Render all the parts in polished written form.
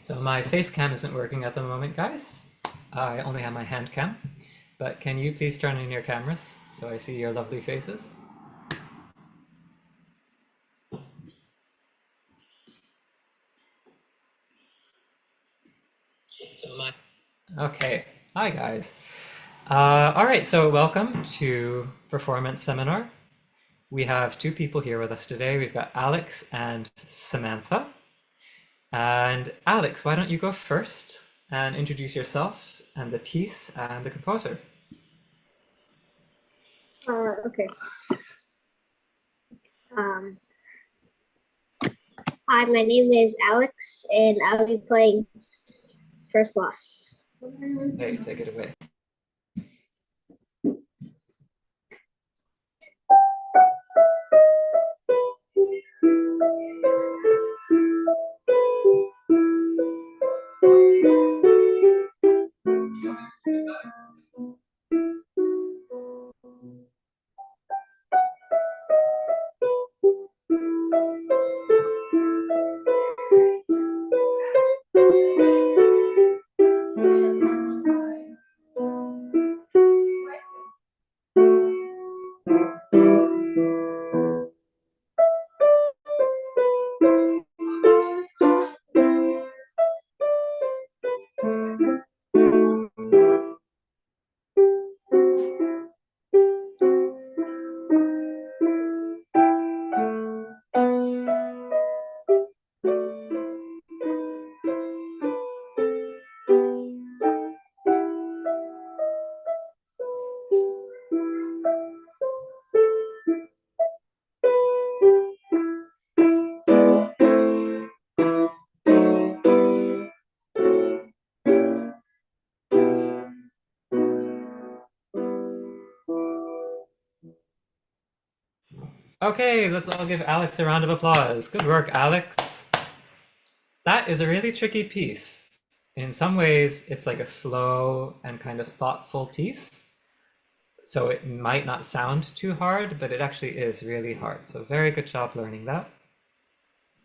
So my face cam isn't working at the moment, guys. I only have my hand cam. But can you please turn on your cameras so I see your lovely faces? Okay. Hi, guys. All right, so welcome to Performance Seminar. We have two people here with us today. We've got Alex and Samantha. And Alex, why don't you go first and introduce yourself and the piece and the composer? Okay. Hi, my name is Alex, and I'll be playing First Loss. There, you take it away. Okay, let's all give Alex a round of applause. Good work, Alex. That is a really tricky piece. In some ways, it's like a slow and kind of thoughtful piece. So it might not sound too hard, but it actually is really hard. So very good job learning that.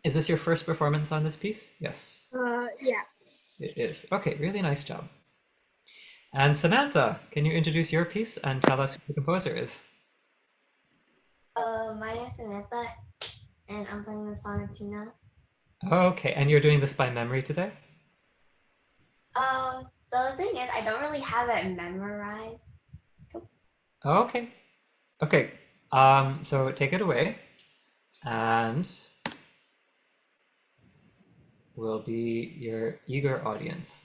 Is this your first performance on this piece? Yes. Yeah. It is. Okay, really nice job. And Samantha, can you introduce your piece and tell us who the composer is? My name is Samantha, and I'm playing the Sonatina. Okay, and you're doing this by memory today? So the thing is, I don't really have it memorized. Okay. Okay. So take it away, and we'll be your eager audience.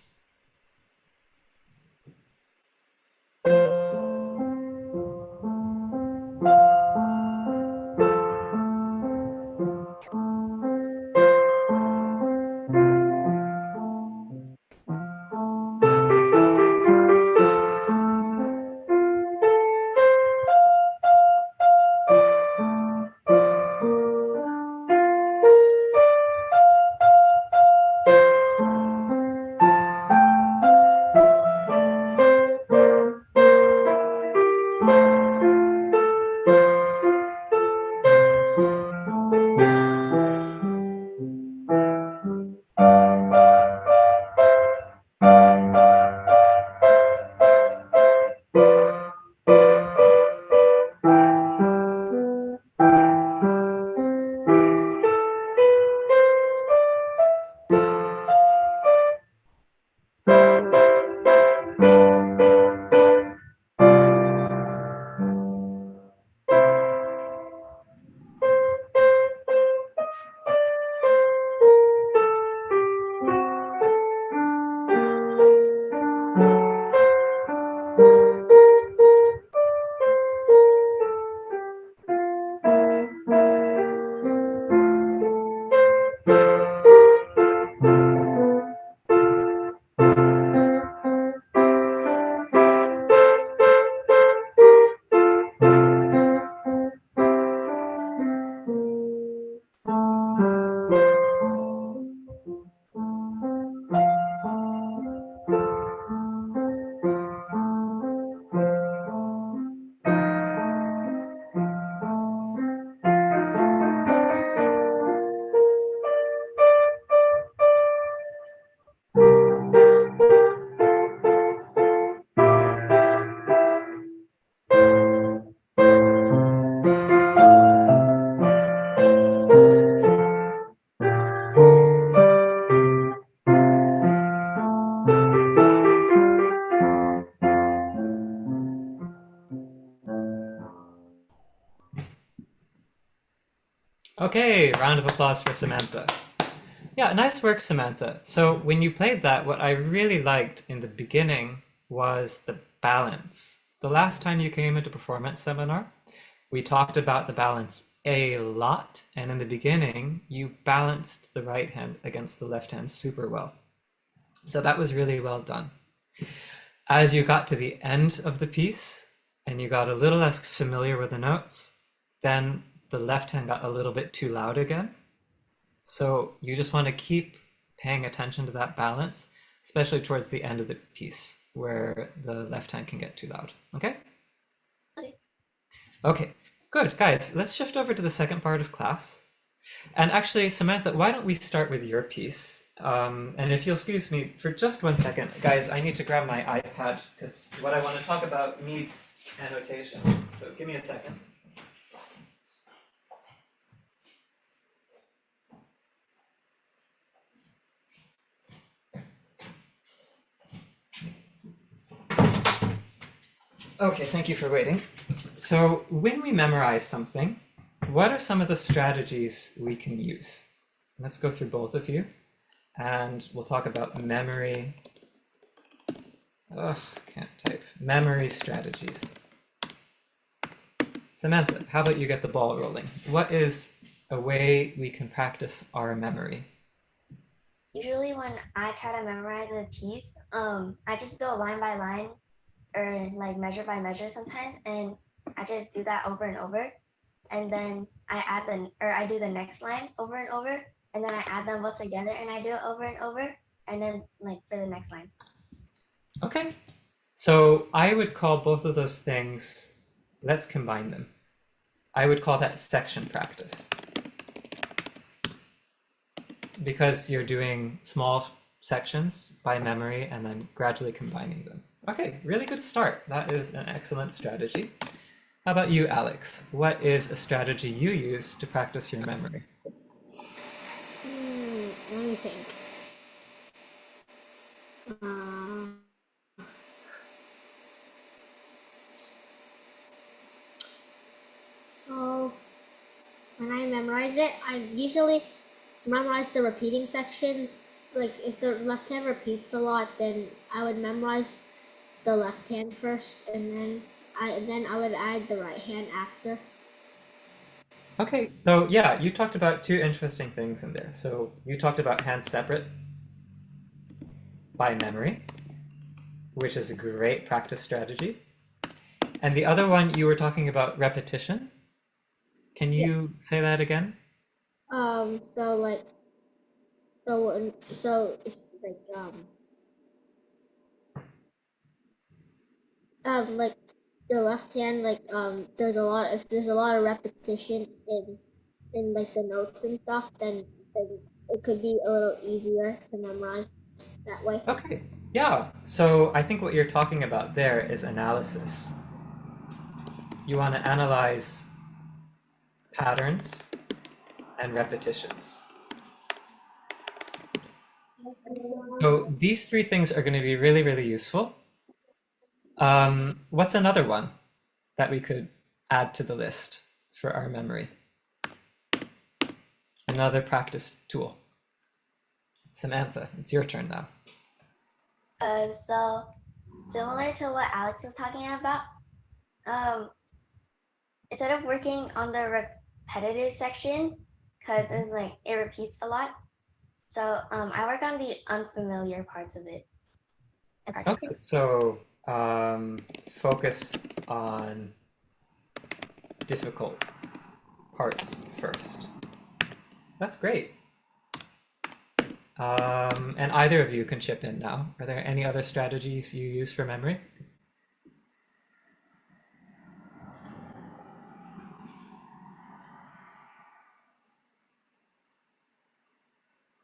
Okay, round of applause for Samantha. Yeah, nice work, Samantha. So when you played that, what I really liked in the beginning was the balance. The last time you came into performance seminar, we talked about the balance a lot, and in the beginning, you balanced the right hand against the left hand super well. So that was really well done. As you got to the end of the piece and you got a little less familiar with the notes, then the left hand got a little bit too loud again. So you just want to keep paying attention to that balance, especially towards the end of the piece where the left hand can get too loud. Okay? Okay. Okay, good. Guys, let's shift over to the second part of class. And actually, Samantha, why don't we start with your piece? And if you'll excuse me for just 1 second, guys, I need to grab my iPad because what I want to talk about needs annotations. So give me a second. Okay, thank you for waiting. So when we memorize something, what are some of the strategies we can use? Let's go through both of you, and we'll talk about memory. Ugh, can't type. Memory strategies. Samantha, how about you get the ball rolling? What is a way we can practice our memory? Usually when I try to memorize a piece, I just go line by line or like measure by measure sometimes, and I just do that over and over. And then I do the next line over and over, and then I add them both together and I do it over and over, and then like for the next line. Okay, so I would call both of those things, let's combine them. I would call that section practice. Because you're doing small sections by memory and then gradually combining them. Okay, really good start. That is an excellent strategy. How about you, Alex? What is a strategy you use to practice your memory? Let me think. So when I memorize it, I usually memorize the repeating sections. Like if the left hand repeats a lot, then I would memorize the left hand first, and then I would add the right hand after. Okay, so yeah, you talked about two interesting things in there. So you talked about hands separate by memory, which is a great practice strategy. And the other one, you were talking about repetition. Can you say that again? So like, so like like the left hand, like if there's a lot of repetition in like the notes and stuff, then it could be a little easier to memorize that way. Okay, yeah. So I think what you're talking about there is analysis. You want to analyze patterns and repetitions. So these three things are going to be really, really useful. What's another one that we could add to the list for our memory? Another practice tool. Samantha, it's your turn now. So similar to what Alex was talking about, instead of working on the repetitive section, because it's like it repeats a lot. So I work on the unfamiliar parts of it. And practice Okay, those. so focus on difficult parts first. That's great. And either of you can chip in now. Are there any other strategies you use for memory?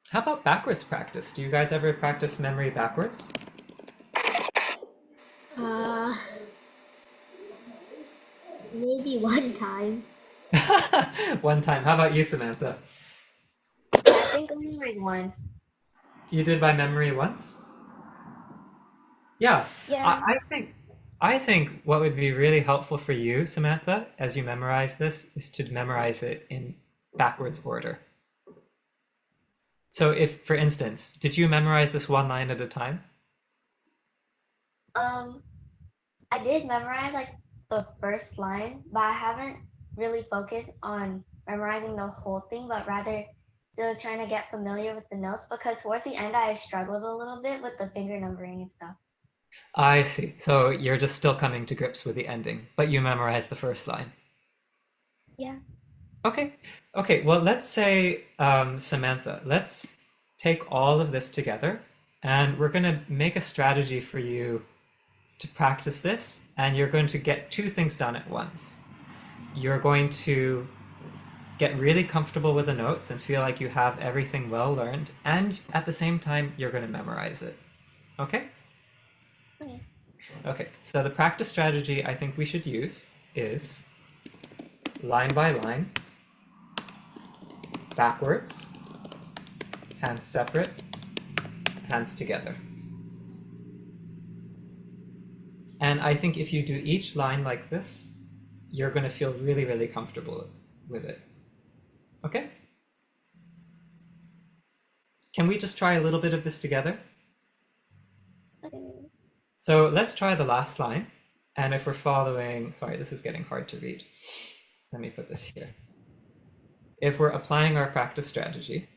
How about backwards practice? Do you guys ever practice memory backwards? Maybe one time. One time. How about you, Samantha? Yeah, I think only like once. You did by memory once? Yeah. Yeah. I think what would be really helpful for you, Samantha, as you memorize this, is to memorize it in backwards order. So if, for instance, did you memorize this one line at a time? I did memorize like the first line, but I haven't really focused on memorizing the whole thing, but rather still trying to get familiar with the notes because towards the end I struggled a little bit with the finger numbering and stuff. I see. So you're just still coming to grips with the ending, but you memorized the first line. Yeah. Okay. Okay. Well, let's say, Samantha, let's take all of this together and we're going to make a strategy for you to practice this, and you're going to get two things done at once. You're going to get really comfortable with the notes and feel like you have everything well learned, and at the same time, you're going to memorize it. Okay? Okay. Okay, so the practice strategy I think we should use is line by line, backwards, hands separate, hands together. And I think if you do each line like this, you're going to feel really, really comfortable with it. Okay? Can we just try a little bit of this together? Okay. So let's try the last line. And if we're following, sorry, this is getting hard to read. Let me put this here. If we're applying our practice strategy,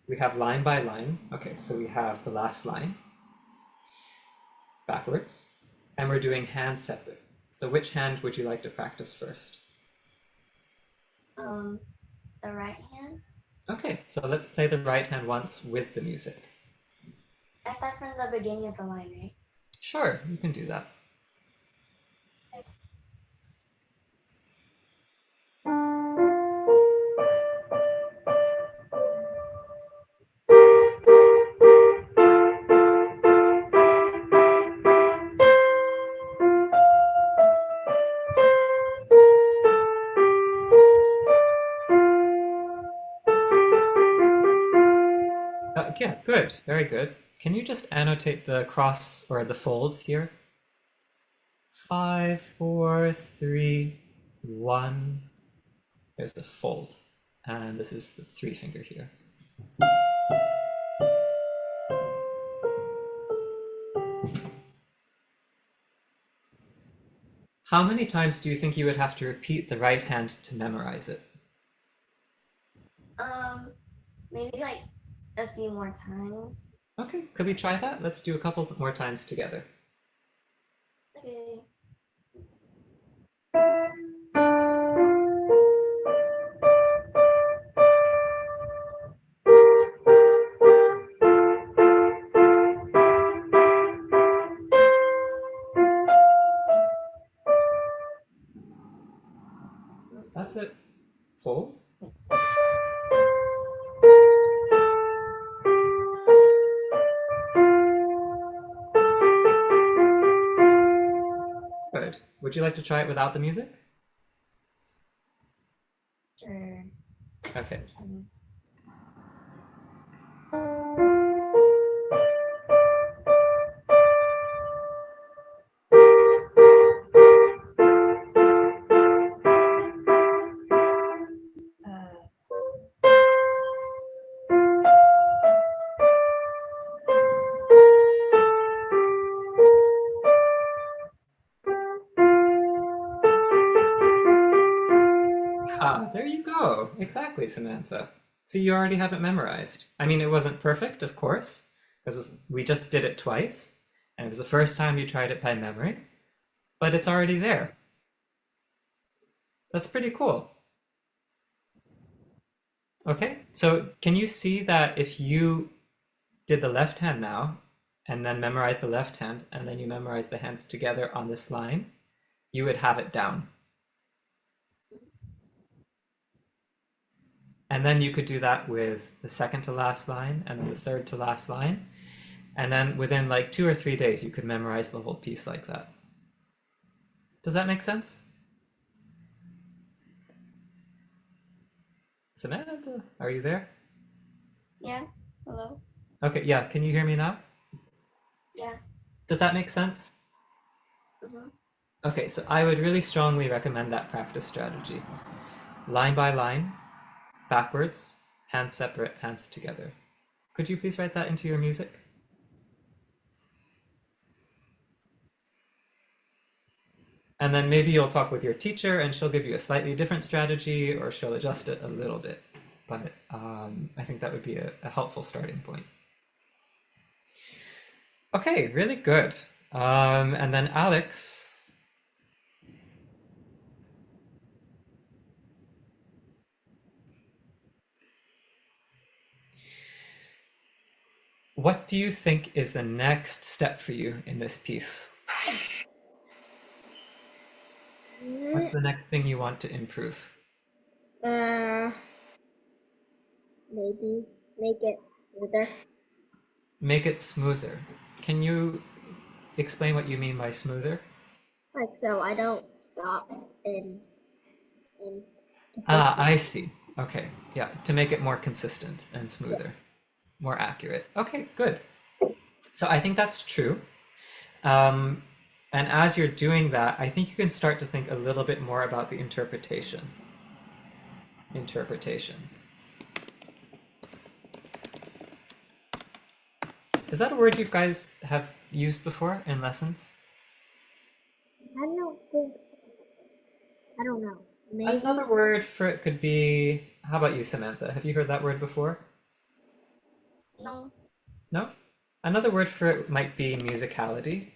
we have line by line. Okay, so we have the last line backwards, and we're doing hands separate. So which hand would you like to practice first? The right hand. Okay, so let's play the right hand once with the music. I start from the beginning of the line, right? Sure, you can do that. Yeah, good, very good. Can you just annotate the cross or the fold here? 5, 4, 3, 1. There's the fold. And this is the 3 finger here. How many times do you think you would have to repeat the right hand to memorize it? Maybe like a few more times. Okay, could we try that? Let's do a couple more times together. Okay. That's it. Fold. Good. Would you like to try it without the music? Sure. Okay. Ah, there you go. Exactly, Samantha. So you already have it memorized. I mean, it wasn't perfect, of course, because we just did it twice, and it was the first time you tried it by memory, but it's already there. That's pretty cool. Okay, so can you see that if you did the left hand now, and then memorize the left hand, and then you memorize the hands together on this line, you would have it down. And then you could do that with the second to last line and then the third to last line. And then within like 2 or 3 days, you could memorize the whole piece like that. Does that make sense? Samantha, are you there? Yeah. Hello. Okay, yeah, can you hear me now? Yeah. Does that make sense? Mm-hmm. Okay, so I would really strongly recommend that practice strategy. Line by line, backwards, hands separate, hands together. Could you please write that into your music? And then maybe you'll talk with your teacher and she'll give you a slightly different strategy or she'll adjust it a little bit. But I think that would be a helpful starting point. Okay, really good. And then Alex, what do you think is the next step for you in this piece? What's the next thing you want to improve? Uh, maybe make it smoother. Make it smoother. Can you explain what you mean by smoother? Like so I don't stop and Ah, I see. Okay, yeah, to make it more consistent and smoother, more accurate. Okay, good. So I think that's true. Um, and as you're doing that, I think you can start to think a little bit more about the interpretation. Interpretation. Is that a word you guys have used before in lessons? I don't think I don't know. Maybe Another word for it could be, how about you, Samantha? Have you heard that word before? No. No? Another word for it might be musicality.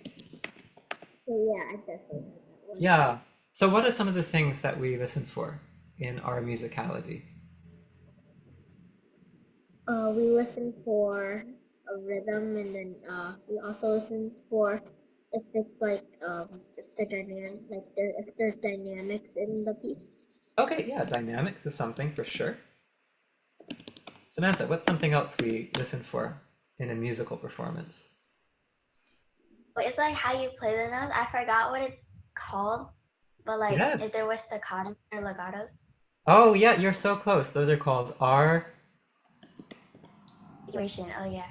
yeah, I definitely know that one. Yeah. So what are some of the things that we listen for in our musicality? We listen for a rhythm, and then we also listen for if it's like if the dynamic if there's dynamics in the piece. Okay, yeah, dynamics is something for sure. Samantha, what's something else we listen for in a musical performance? But it's like how you play the notes. I forgot what it's called, but like if Yes. there was staccato or legatos. Oh, yeah, you're so close. Those are called Situation. Oh yeah.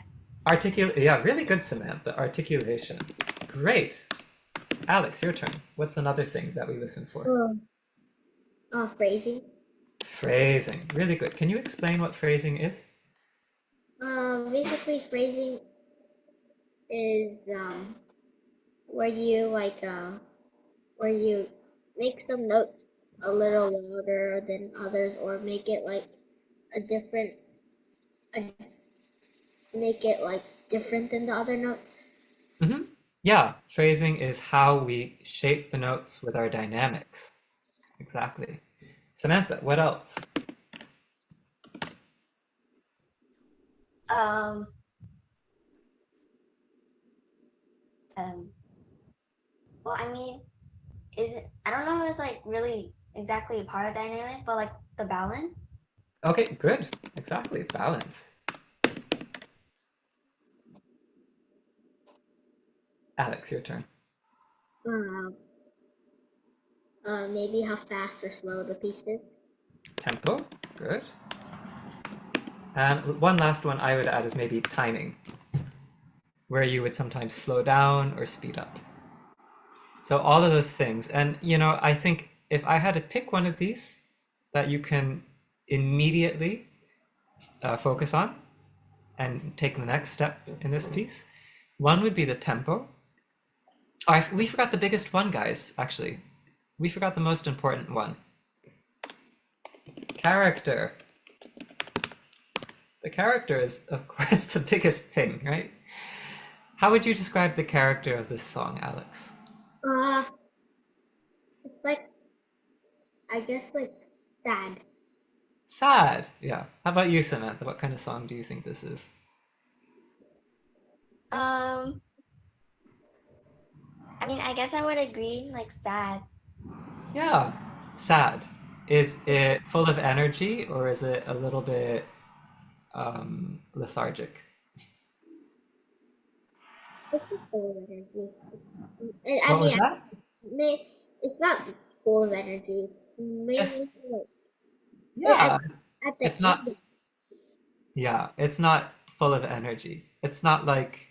yeah, really good, Samantha. Articulation. Great. Alex, your turn. What's another thing that we listen for? Phrasing. Phrasing. Really good. Can you explain what phrasing is? Basically phrasing is where you where you make some notes a little louder than others, or make it like a different a, make it like different than the other notes. Mm-hmm. Yeah, phrasing is how we shape the notes with our dynamics. Exactly. Samantha, what else? Um. Um. Well, I mean, is it? I don't know if it's like really exactly a part of dynamic, but like the balance. Okay, good. Exactly. Balance. Alex, your turn. Um, Maybe how fast or slow the piece is. Tempo. Good. And one last one I would add is maybe timing, where you would sometimes slow down or speed up. So all of those things. And, I think if I had to pick one of these that you can immediately focus on and take the next step in this piece, one would be the tempo. Oh, we forgot the biggest one, guys, actually. We forgot the most important one. Character. The character is, of course, the biggest thing, right? How would you describe the character of this song, Alex? Uh, it's like I guess like sad. Sad. Yeah. How about you, Samantha? What kind of song do you think this is? Um. I mean, I guess I would agree. Like sad. Yeah. Sad. Is it full of energy or is it a little bit lethargic? It's just full of energy. I What was mean, that? it's not full of energy. It's Just, mainly like yeah. at the It's not, end. yeah, it's not full of energy. It's not like,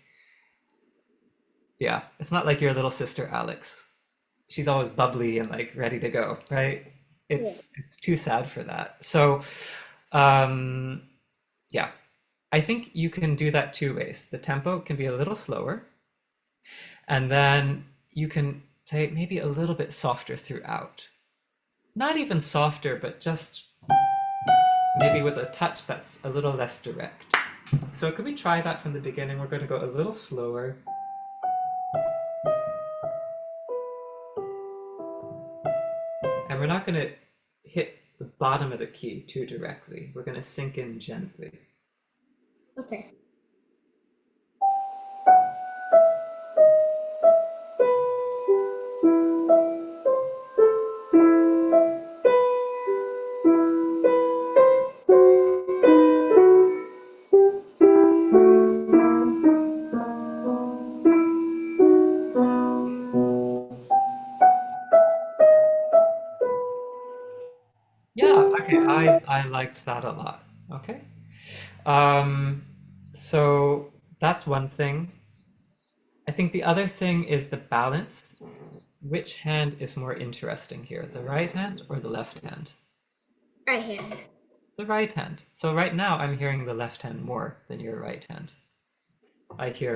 yeah, it's not like your little sister Alex. She's always bubbly and like ready to go, right? Yeah. It's too sad for that. So Yeah, I think you can do that two ways. The tempo can be a little slower, and then you can play it maybe a little bit softer throughout. Not even softer, but just maybe with a touch that's a little less direct. So could we try that from the beginning? We're going to go a little slower. And we're not going to hit the bottom of the key too directly. We're going to sink in gently. Okay. Yeah, okay, I liked that a lot. Okay. Um, so that's one thing. I think the other thing is the balance. Which hand is more interesting here, the right hand or the left hand? Right hand. The right hand. So right now I'm hearing the left hand more than your right hand. I hear.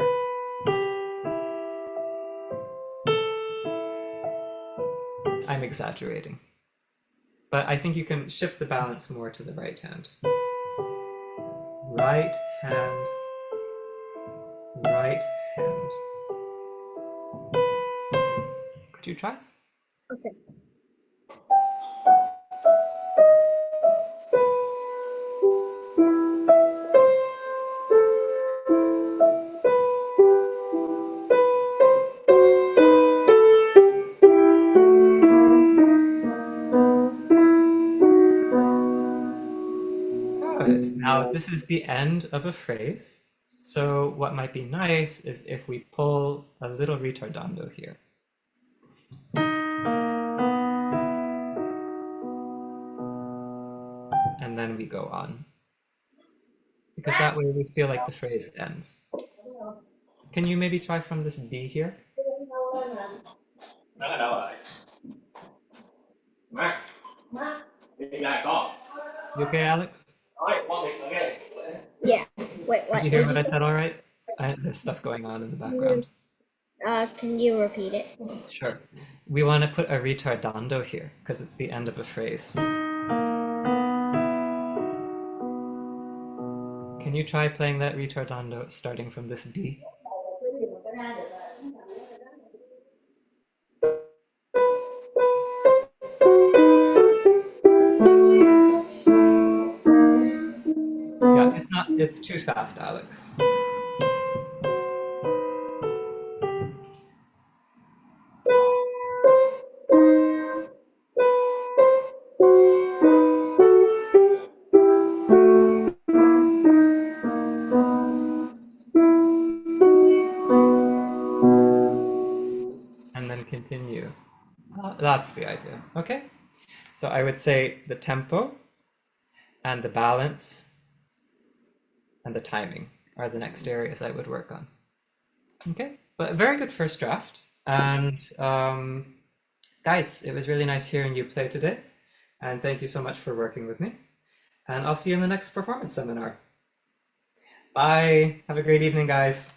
I'm exaggerating. But I think you can shift the balance more to the right hand. Right hand. Right hand. Could you try? Okay. Good. Now this is the end of a phrase. So what might be nice is if we pull a little ritardando here. And then we go on. Because that way we feel like the phrase ends. Can you maybe try from this B here? You okay, Alex? Yeah. Wait, Did what? you hear Did what you? I said all right? There's stuff going on in the background. Can you repeat it? Sure. We want to put a ritardando here because it's the end of a phrase. Can you try playing that ritardando starting from this B? Yeah, it's too fast, Alex. And then continue. That's the idea. Okay. So I would say the tempo and the balance and the timing are the next areas I would work on. Okay, but a very good first draft. And guys, it was really nice hearing you play today. And thank you so much for working with me. And I'll see you in the next performance seminar. Bye. Have a great evening, guys.